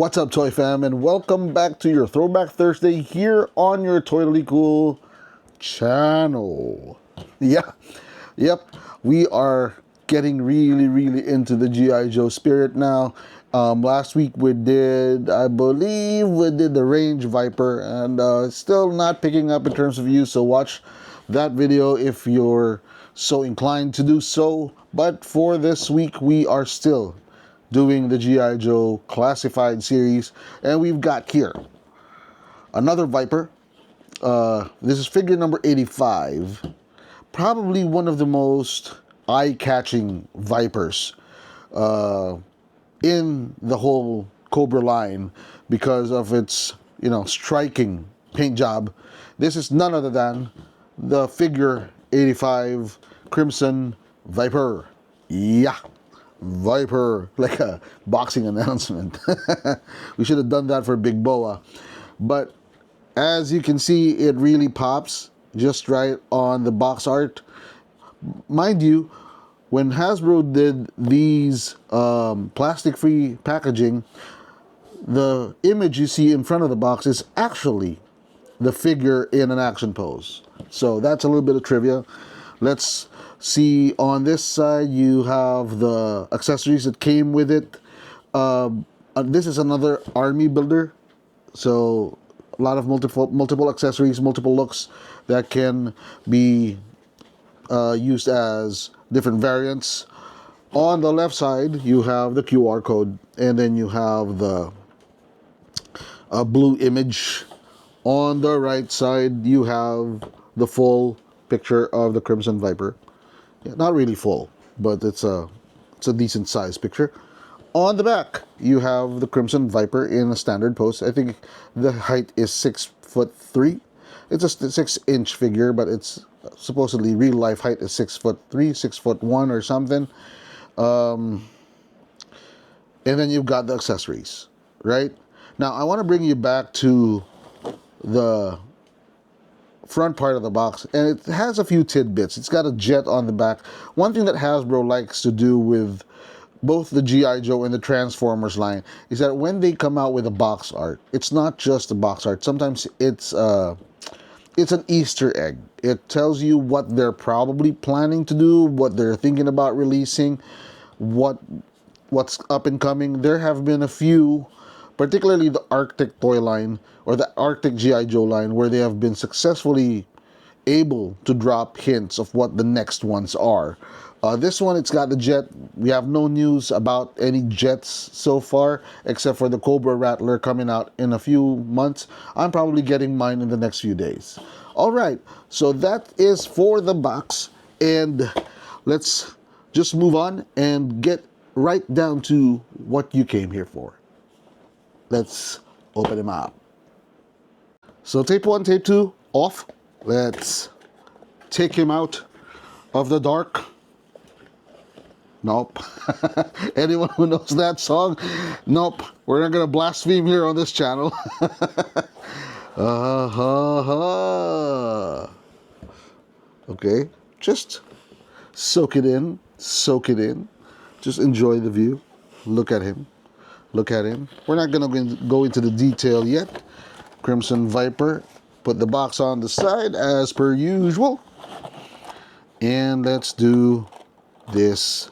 What's up, Toy Fam, and welcome back to your Throwback Thursday here on your Totally Cool channel. Yeah, yep, we are getting really into the G.I. Joe spirit now. Last week I believe we did the Range Viper, and still not picking up in terms of views, so watch that video if you're so inclined to do so. But for this week, we are still doing the G.I. Joe Classified series, and we've got here another Viper. This is figure number 85, probably one of the most eye-catching Vipers in the whole Cobra line because of its, striking paint job. This is none other than the figure 85 Crimson Viper. Yeah. Viper, like a boxing announcement. We should have done that for Big Boa. But as you can see, it really pops just right on the box art. Mind you, when Hasbro did these plastic-free packaging, the image you see in front of the box is actually the figure in an action pose. So that's a little bit of trivia. Let's see, on this side you have the accessories that came with it. This is another army builder, so a lot of multiple accessories, multiple looks that can be used as different variants. On the left side you have the QR code, and then you have the blue image. On the right side you have the full picture of the Crimson Viper. Yeah, not really full, but it's a decent size picture. On the back you have the Crimson Viper in a standard pose. I think the height is 6'3". It's a 6-inch figure, but it's supposedly real life height is 6'3", 6'1" or something. And then you've got the accessories, right? Now I want to bring you back to the front part of the box, and it has a few tidbits. It's got a jet on the back. One thing that Hasbro likes to do with both the G.I. Joe and the Transformers line is that when they come out with a box art, it's not just a box art. Sometimes it's an Easter egg. It tells you what they're probably planning to do, what they're thinking about releasing, what's up and coming. There have been a few, particularly the Arctic toy line or the Arctic G.I. Joe line, where they have been successfully able to drop hints of what the next ones are. This one, it's got the jet. We have no news about any jets so far, except for the Cobra Rattler coming out in a few months. I'm probably getting mine in the next few days. All right, so that is for the box, and let's just move on and get right down to what you came here for. Let's open him up. So tape 1, tape 2 off. Let's take him out of the dark. Nope. Anyone who knows that song? Nope. We're not gonna blaspheme here on this channel. Okay, just soak it in. Soak it in. Just enjoy the view. Look at him. Look at him. We're not gonna go into the detail yet. Crimson Viper. Put the box on the side as per usual. And let's do this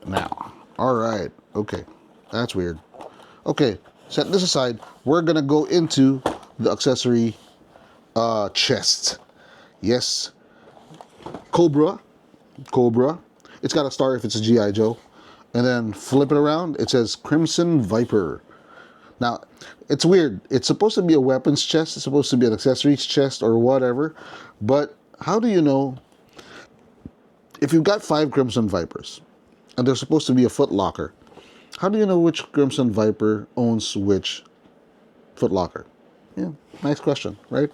now. Alright. Okay. That's weird. Okay. Set this aside. We're gonna go into the accessory chest. Yes. Cobra. It's got a star if it's a G.I. Joe. And then flip it around. It says Crimson Viper. Now, it's weird. It's supposed to be a weapons chest. It's supposed to be an accessories chest or whatever. But how do you know if you've got 5 Crimson Vipers and there's supposed to be a foot locker? How do you know which Crimson Viper owns which foot locker? Yeah, nice question, right?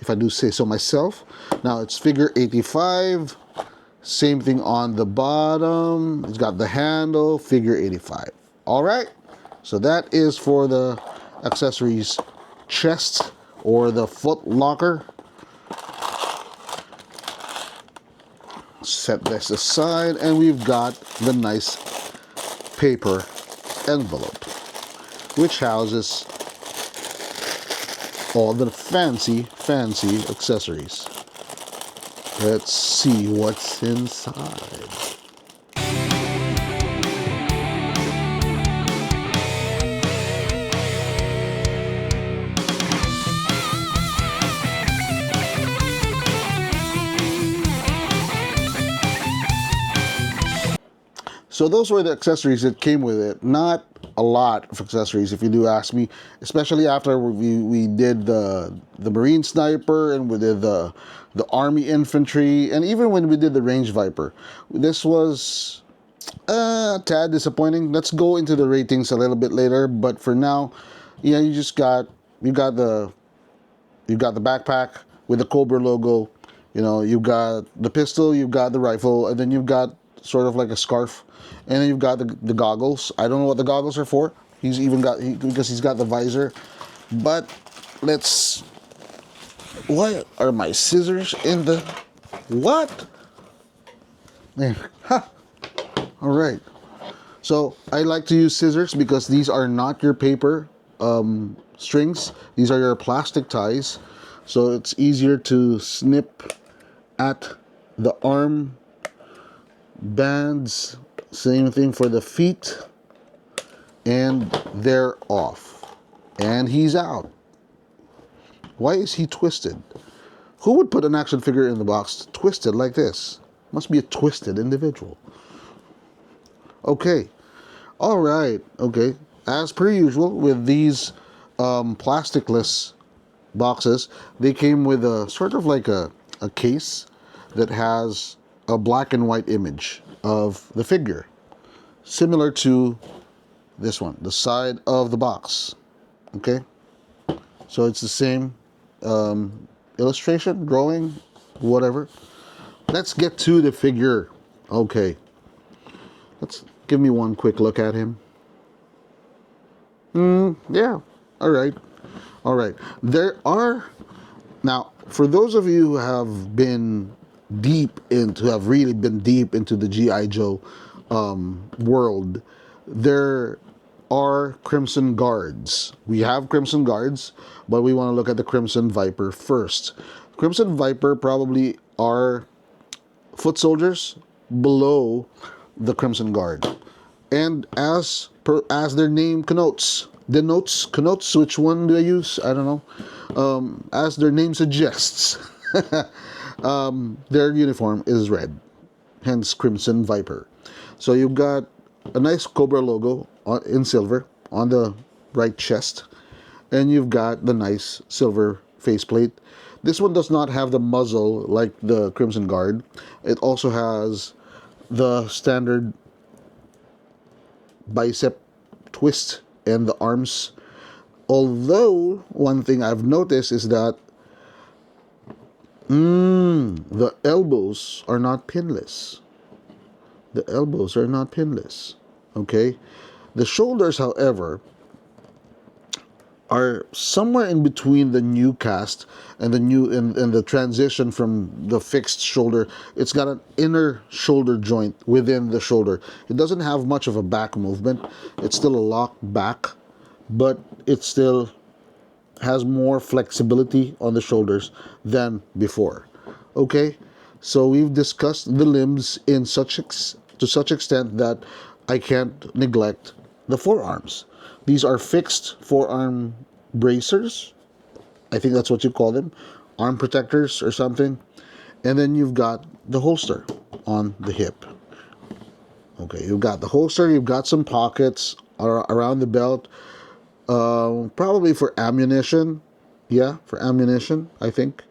If I do say so myself. Now, it's figure 85. Same thing on the bottom. It's got the handle, figure 85. All right. So that is for the accessories chest or the foot locker. Set this aside, and we've got the nice paper envelope. which houses all the fancy accessories. Let's see what's inside. So those were the accessories that came with it. Not a lot of accessories, if you do ask me, especially after we did the Marine Sniper, and we did the Army Infantry, and even when we did the Range Viper. This was a tad disappointing. Let's go into the ratings a little bit later, but for now, yeah, you got the backpack with the Cobra logo. You know, you got the pistol, you've got the rifle, and then you've got sort of like a scarf, and then you've got the goggles. I don't know what the goggles are for. He's even got because he's got the visor. But let's. What are my scissors in the? What? There. Ha. All right. So I like to use scissors because these are not your paper strings. These are your plastic ties. So it's easier to snip at the arm bands. Same thing for the feet. And they're off. And he's out. Why is he twisted? Who would put an action figure in the box twisted like this? Must be a twisted individual. Okay. All right. Okay. As per usual with these plasticless boxes, they came with a sort of like a case that has a black and white image of the figure, similar to this one, the side of the box. Okay, so it's the same illustration, drawing, whatever. Let's get to the figure. Okay, let's give me one quick look at him. Yeah, all right. All right. There are, now, for those of you who have been really been deep into the G.I. Joe world, there are Crimson Guards. We have Crimson Guards, but we want to look at the Crimson Viper first. Crimson Viper probably are foot soldiers below the Crimson Guard. And as their name connotes, which one do I use? I don't know. As their name suggests, their uniform is red, hence Crimson Viper. So you've got a nice Cobra logo in silver on the right chest, and you've got the nice silver faceplate. This one does not have the muzzle like the Crimson Guard. It also has the standard bicep twist and the arms. Although one thing I've noticed is that the elbows are not pinless. The elbows are not pinless. Okay, the shoulders, however, are somewhere in between the new cast and the new and the transition from the fixed shoulder. It's got an inner shoulder joint within the shoulder. It doesn't have much of a back movement. It's still a locked back, but it still has more flexibility on the shoulders than before. Okay, so we've discussed the limbs in to such extent that I can't neglect the forearms. These are fixed forearm bracers. I think that's what you call them. Arm protectors or something. And then you've got the holster on the hip. Okay, you've got the holster. You've got some pockets around the belt. Probably for ammunition. Yeah, for ammunition, I think.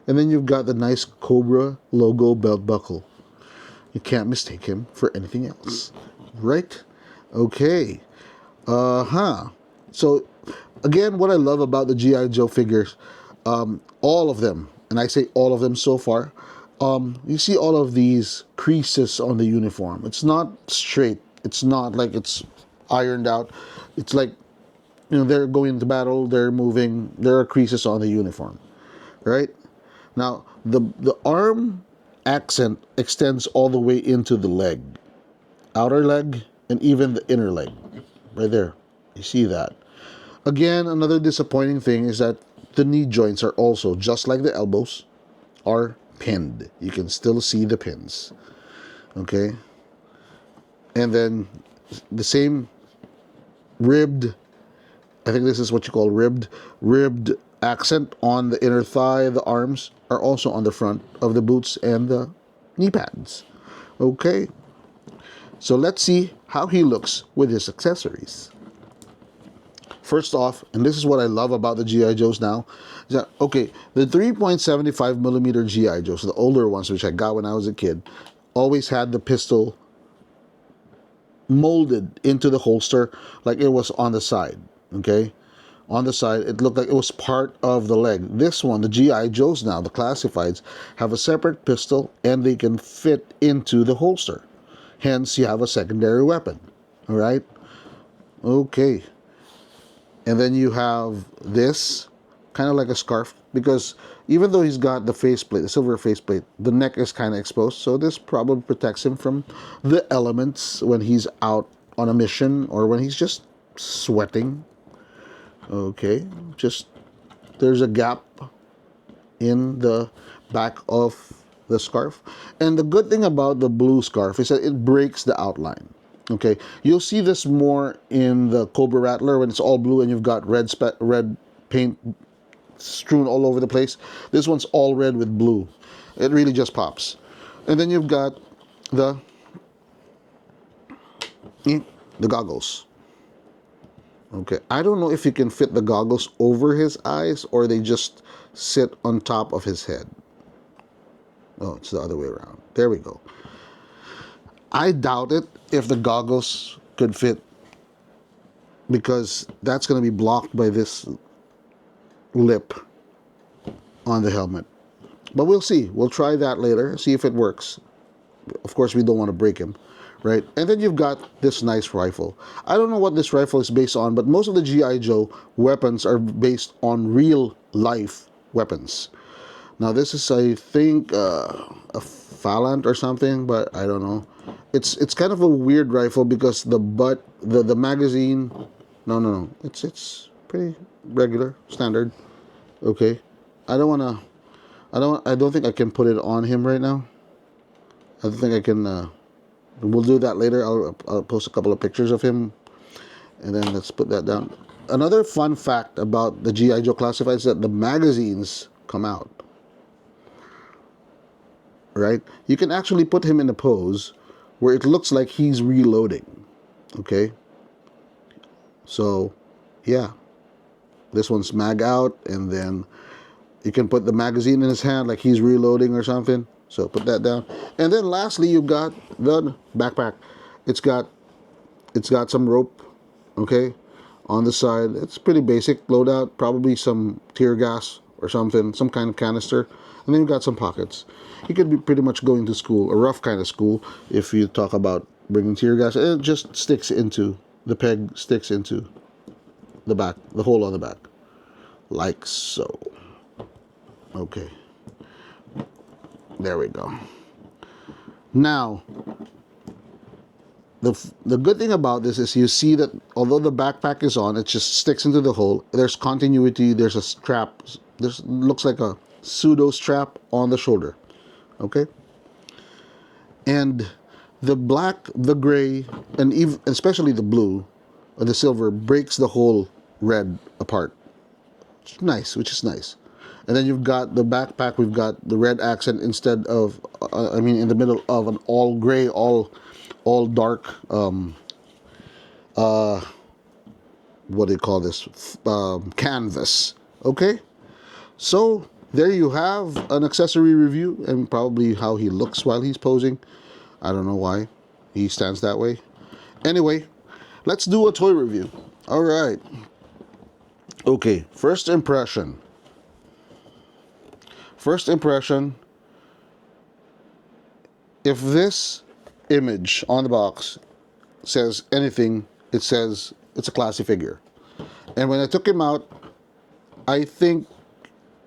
And then you've got the nice Cobra logo belt buckle. You can't mistake him for anything else. Right? Okay. So, again, what I love about the G.I. Joe figures, all of them, and I say all of them so far, you see all of these creases on the uniform. It's not straight. It's not like it's ironed out. It's like, they're going into battle, they're moving, there are creases on the uniform, right? Now, the arm accent extends all the way into the leg, outer leg, and even the inner leg, right there. You see that? Again, another disappointing thing is that the knee joints are also, just like the elbows, are pinned. You can still see the pins. Okay? And then the same ribbed, I think this is what you call ribbed accent on the inner thigh. The arms are also on the front of the boots and the knee pads. Okay? So let's see how he looks with his accessories. First off, and this is what I love about the G.I. Joes now, is that, okay, the 3.75 millimeter G.I. Joes, the older ones, which I got when I was a kid, always had the pistol molded into the holster like it was on the side, okay? On the side, it looked like it was part of the leg. This one, the G.I. Joes now, the classifieds, have a separate pistol and they can fit into the holster. Hence, you have a secondary weapon, all right? Okay. And then you have this, kind of like a scarf, because even though he's got the faceplate, the silver faceplate, the neck is kind of exposed, so this probably protects him from the elements when he's out on a mission or when he's just sweating. Okay, just there's a gap in the back of the scarf. And the good thing about the blue scarf is that it breaks the outline. Okay, you'll see this more in the Cobra Rattler when it's all blue and you've got red paint strewn all over the place. This one's all red with blue. It really just pops. And then you've got the goggles. Okay, I don't know if you can fit the goggles over his eyes or they just sit on top of his head. Oh, it's the other way around. There we go. I doubt it if the goggles could fit, because that's going to be blocked by this lip on the helmet. But we'll see. We'll try that later, see if it works. Of course, we don't want to break him, right? And then you've got this nice rifle. I don't know what this rifle is based on, but most of the G.I. Joe weapons are based on real life weapons. Now this is, I think, a Phalant or something, but I don't know. It's kind of a weird rifle because the butt, the magazine, no, it's pretty regular, standard. Okay, I don't think I can put it on him right now. I don't think I can. We'll do that later. I'll post a couple of pictures of him, and then let's put that down. Another fun fact about the G.I. Joe Classified is that the magazines come out. Right? You can actually put him in a pose where it looks like he's reloading. Okay? So, yeah. This one's mag out, and then you can put the magazine in his hand like he's reloading or something. So put that down. And then lastly, you've got the backpack. It's got some rope, okay, on the side. It's pretty basic loadout, probably some tear gas or something, some kind of canister. And then you've got some pockets. You could be pretty much going to school, a rough kind of school, if you talk about bringing tear gas. It just sticks into, the peg sticks into the back, the hole on the back. Like so. Okay. There we go. Now, the good thing about this is you see that although the backpack is on, it just sticks into the hole. There's continuity. There's a strap. This looks like a pseudo strap on the shoulder. Okay? And the black, the gray, and even, especially the blue or the silver breaks the whole red apart. Which is nice. And then you've got the backpack, we've got the red accent instead of, in the middle of an all gray, all dark, what do you call this? Canvas. Okay? So, there you have an accessory review and probably how he looks while he's posing. I don't know why he stands that way. Anyway, let's do a toy review. All right. Okay, first impression. First impression, if this image on the box says anything, it says it's a classy figure. And when I took him out, I think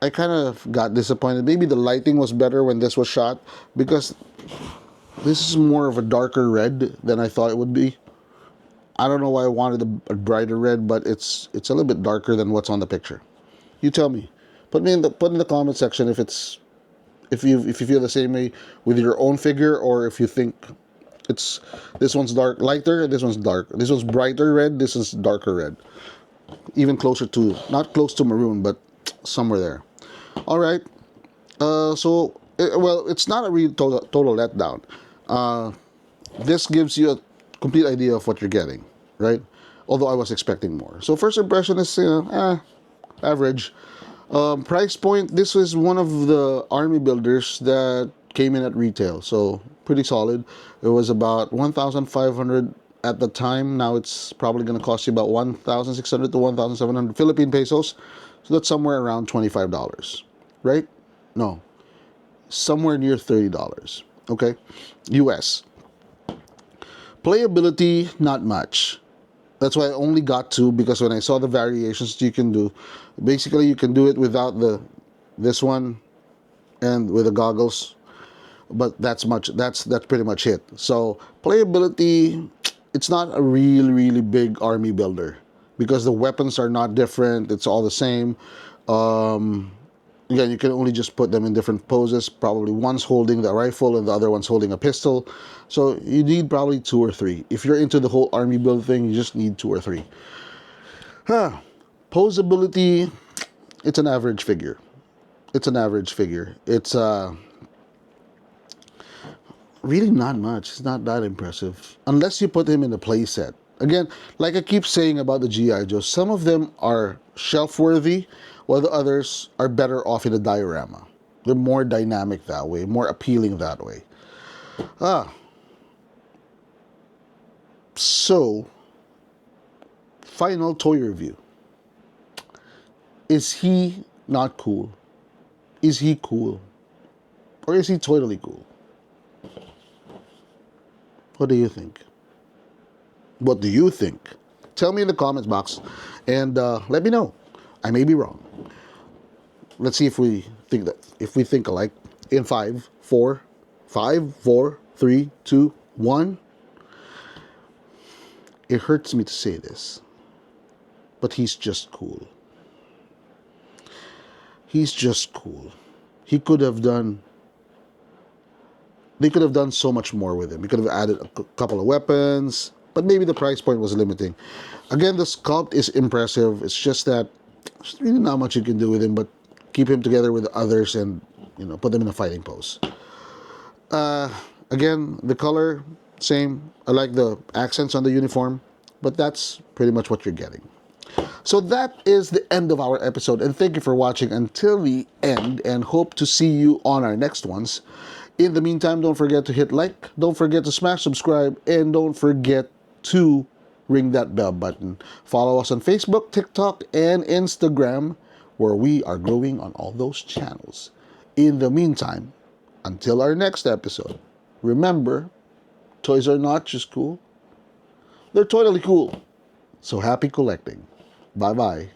I kind of got disappointed. Maybe the lighting was better when this was shot, because this is more of a darker red than I thought it would be. I don't know why I wanted a brighter red, but it's a little bit darker than what's on the picture. You tell me. Put in the comment section if you feel the same way with your own figure, or if you think it's this one's lighter, this one's dark, this one's brighter red, this is darker red, even closer to, not close to maroon, but somewhere there. All right. Well, it's not a real total letdown. This gives you a complete idea of what you're getting, right? Although I was expecting more. So first impression is, average. Price point, this was one of the army builders that came in at retail, so pretty solid. It was about 1,500 at the time. Now it's probably going to cost you about 1,600 to 1,700 Philippine pesos. So that's somewhere around $25, right? No, somewhere near $30, okay? US. Playability, not much. That's why I only got two, because when I saw the variations you can do, basically you can do it without this one and with the goggles, but that's pretty much it. So playability, it's not a really big army builder because the weapons are not different. It's all the same. Again, you can only just put them in different poses. Probably one's holding the rifle and the other one's holding a pistol. So you need probably 2 or 3. If you're into the whole army build thing, you just need 2 or 3. Posability, it's an average figure. It's really not much. It's not that impressive. Unless you put him in a play set. Again, like I keep saying about the G.I. Joes, some of them are shelf-worthy, while the others are better off in a diorama. They're more dynamic that way, more appealing that way. So, final toy review. Is he not cool? Is he cool? Or is he totally cool? What do you think? What do you think? Tell me in the comments box and let me know. I may be wrong. Let's see if we think alike. In 5, 4, 3, 2, 1. It hurts me to say this, but he's just cool. He's just cool. They could have done so much more with him. You could have added a couple of weapons, but maybe the price point was limiting. Again, the sculpt is impressive. It's just that there's really not much you can do with him, but keep him together with the others and, put them in a fighting pose. Again, the color, same. I like the accents on the uniform, but that's pretty much what you're getting. So that is the end of our episode, and thank you for watching until the end, and hope to see you on our next ones. In the meantime, don't forget to hit like, don't forget to smash subscribe, and don't forget to ring that bell button. Follow us on Facebook, TikTok, and Instagram, where we are growing on all those channels. In the meantime, until our next episode, remember, toys are not just cool, they're totally cool. So happy collecting. Bye-bye.